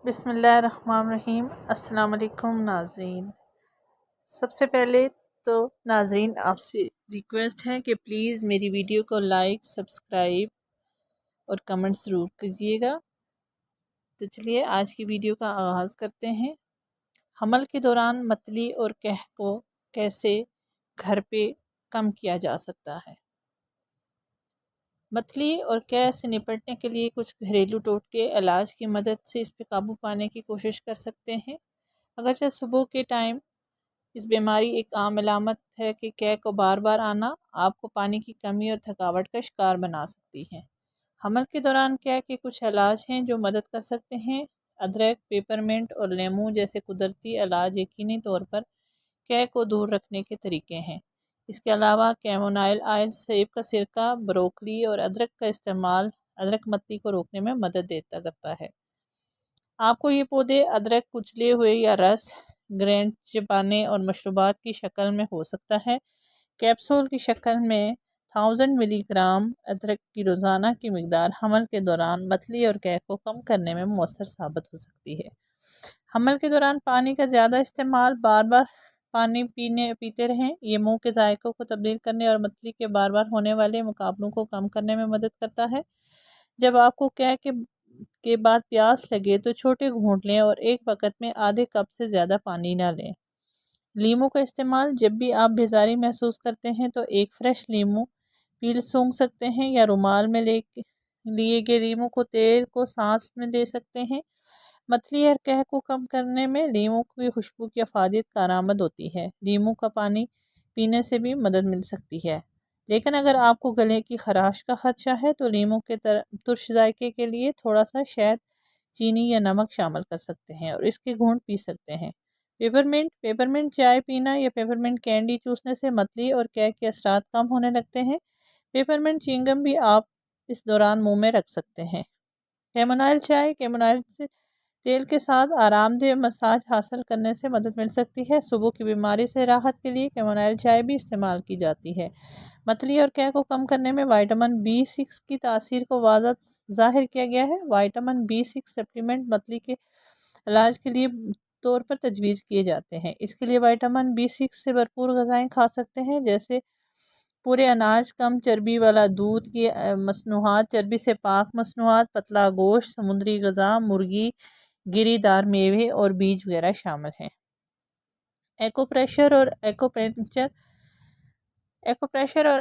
بسم اللہ الرحمن الرحیم۔ السلام علیکم ناظرین۔ سب سے پہلے تو ناظرین آپ سے ریکویسٹ ہے کہ پلیز میری ویڈیو کو لائک، سبسکرائب اور کمنٹ ضرور کیجیے گا۔ تو چلیے آج کی ویڈیو کا آغاز کرتے ہیں۔ حمل کے دوران متلی اور قحط کو کیسے گھر پہ کم کیا جا سکتا ہے۔ متلی اور قحط سے نپٹنے کے لیے کچھ گھریلو ٹوٹکے علاج کی مدد سے اس پہ قابو پانے کی کوشش کر سکتے ہیں۔ اگرچہ صبح کے ٹائم اس بیماری ایک عام علامت ہے کہ قحط کو بار بار آنا آپ کو پانی کی کمی اور تھکاوٹ کا شکار بنا سکتی ہے۔ حمل کے دوران قحط کے کچھ علاج ہیں جو مدد کر سکتے ہیں۔ ادرک، پیپرمنٹ اور لیموں جیسے قدرتی علاج یقینی طور پر قحط کو دور رکھنے کے طریقے ہیں۔ اس کے علاوہ کیمونائل آئل، سیب کا سرکہ، بروکلی اور ادرک کا استعمال ادرک متلی کو روکنے میں مدد کرتا ہے۔ آپ کو یہ پودے ادرک کچلے ہوئے یا رس، گرینڈ چبانے اور مشروبات کی شکل میں ہو سکتا ہے۔ کیپسول کی شکل میں 1000 ملی گرام ادرک کی روزانہ کی مقدار حمل کے دوران متلی اور قحط کو کم کرنے میں مؤثر ثابت ہو سکتی ہے۔ حمل کے دوران پانی کا زیادہ استعمال، بار بار پانی پیتے رہیں۔ یہ منہ کے ذائقوں کو تبدیل کرنے اور متلی کے بار بار ہونے والے مقابلوں کو کم کرنے میں مدد کرتا ہے۔ جب آپ کو قحط کے بعد پیاس لگے تو چھوٹے گھونٹ لیں اور ایک وقت میں آدھے کپ سے زیادہ پانی نہ لیں۔ لیموں کا استعمال، جب بھی آپ بیزاری محسوس کرتے ہیں تو ایک فریش لیموں پیل سونگھ سکتے ہیں یا رومال میں لیے گئے لیموں کو تیل کو سانس میں لے سکتے ہیں۔ متلی اور قحط کو کم کرنے میں لیموں کی خوشبو کی افادیت کارآمد ہوتی ہے۔ لیموں کا پانی پینے سے بھی مدد مل سکتی ہے، لیکن اگر آپ کو گلے کی خراش کا خدشہ ہے تو لیموں کے ترش ذائقے کے لیے تھوڑا سا شہد، چینی یا نمک شامل کر سکتے ہیں اور اس کے گھونٹ پی سکتے ہیں۔ پیپرمنٹ چائے پینا یا پیپرمنٹ کینڈی چوسنے سے متلی اور قحط کے اثرات کم ہونے لگتے ہیں۔ پیپرمنٹ چینگم بھی آپ اس دوران منہ میں رکھ سکتے ہیں۔ کیمونائل چائے، کیمونائل تیل کے ساتھ آرام دہ مساج حاصل کرنے سے مدد مل سکتی ہے۔ صبح کی بیماری سے راحت کے لیے کیمونائل چائے بھی استعمال کی جاتی ہے۔ متلی اور قحط کو کم کرنے میں وائٹامن B6 کی تاثیر کو واضح ظاہر کیا گیا ہے۔ وائٹامن B6 سپلیمنٹ متلی کے علاج کے لیے طور پر تجویز کیے جاتے ہیں۔ اس کے لیے وائٹامن B6 سے بھرپور غذائیں کھا سکتے ہیں، جیسے پورے اناج، کم چربی والا دودھ کی مصنوعات، چربی سے پاک مصنوعات، پتلا گوشت، سمندری غذا، مرغی، گری دار میوے اور بیج وغیرہ شامل ہیں۔ ایکوپریشر اور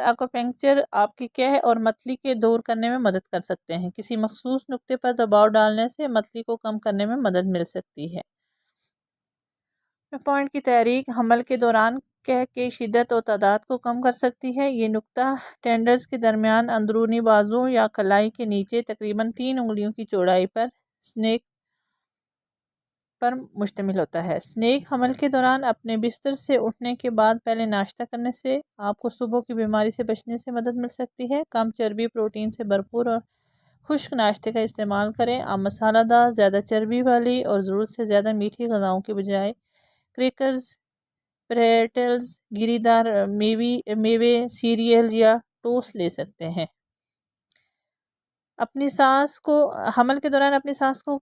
ایکوپنکچر آپ کی قحط اور متلی کے دور کرنے میں مدد کر سکتے ہیں۔ کسی مخصوص نقطے پر دباؤ ڈالنے سے متلی کو کم کرنے میں مدد مل سکتی ہے۔ پوائنٹ کی تحریک حمل کے دوران قحط کی شدت اور تعداد کو کم کر سکتی ہے۔ یہ نقطہ ٹینڈرز کے درمیان اندرونی بازو یا کلائی کے نیچے تقریباً 3 انگلیوں کی چوڑائی پر سنیک پر مشتمل ہوتا ہے۔ سنیک حمل کے دوران اپنے بستر سے اٹھنے کے بعد پہلے ناشتہ کرنے سے آپ کو صبح کی بیماری سے بچنے سے مدد مل سکتی ہے۔ کم چربی، پروٹین سے بھرپور اور خشک ناشتے کا استعمال کریں۔ آپ مسالہ دار، زیادہ چربی والی اور ضرورت سے زیادہ میٹھی غذاؤں کے بجائے کریکرز، پریٹلز، گری دار میوے، سیریل یا ٹوسٹ لے سکتے ہیں۔ اپنی سانس کو حمل کے دوران اپنی سانس کو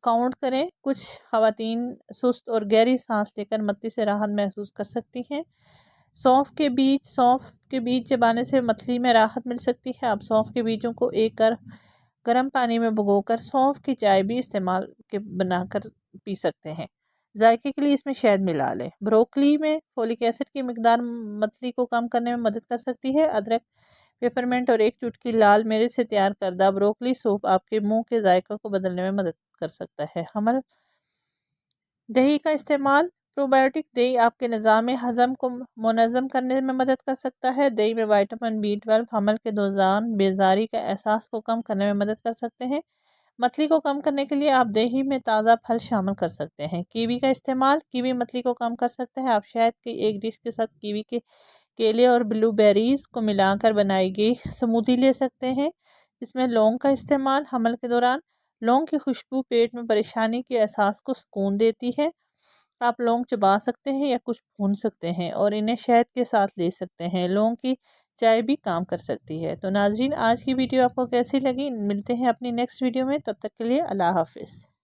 کاؤنٹ کریں۔ کچھ خواتین سست اور گہری سانس لے کر متلی سے راحت محسوس کر سکتی ہیں۔ سونف کے بیج چبانے سے متلی میں راحت مل سکتی ہے۔ آپ سونف کے بیجوں کو ایک گرم پانی میں بھگو کر سونف کی چائے بھی استعمال بنا کر پی سکتے ہیں۔ ذائقے کے لیے اس میں شہد ملا لیں۔ بروکلی میں فولک ایسڈ کی مقدار متلی کو کم کرنے میں مدد کر سکتی ہے۔ ادرک، پیپرمنٹ اور ایک چٹکی لال مرچ سے تیار کردہ بروکلی سوپ آپ کے منہ کے ذائقہ کو بدلنے میں مدد کر سکتا ہے۔ دہی کا استعمال، پروبائیوٹک دہی آپ کے نظام ہضم کو منظم کرنے میں مدد کر سکتا ہے۔ دہی میں وائٹامن B12 حمل کے دوران بیزاری کا احساس کو کم کرنے میں مدد کر سکتے ہیں۔ متلی کو کم کرنے کے لیے آپ دہی میں تازہ پھل شامل کر سکتے ہیں۔ کیوی کا استعمال، کیوی متلی کو کم کر سکتے ہیں۔ آپ شہد کی ایک ڈش کے ساتھ کیوی کے کیلے اور بلو بیریز کو ملا کر بنائی گئی سموتھی لے سکتے ہیں۔ اس میں لونگ کا استعمال، حمل کے دوران لونگ کی خوشبو پیٹ میں پریشانی کے احساس کو سکون دیتی ہے۔ آپ لونگ چبا سکتے ہیں یا کچھ بھون سکتے ہیں اور انہیں شہد کے ساتھ لے سکتے ہیں۔ لونگ کی چائے بھی کام کر سکتی ہے۔ تو ناظرین، آج کی ویڈیو آپ کو کیسی لگی؟ ملتے ہیں اپنی نیکسٹ ویڈیو میں، تب تک کے لیے اللہ حافظ۔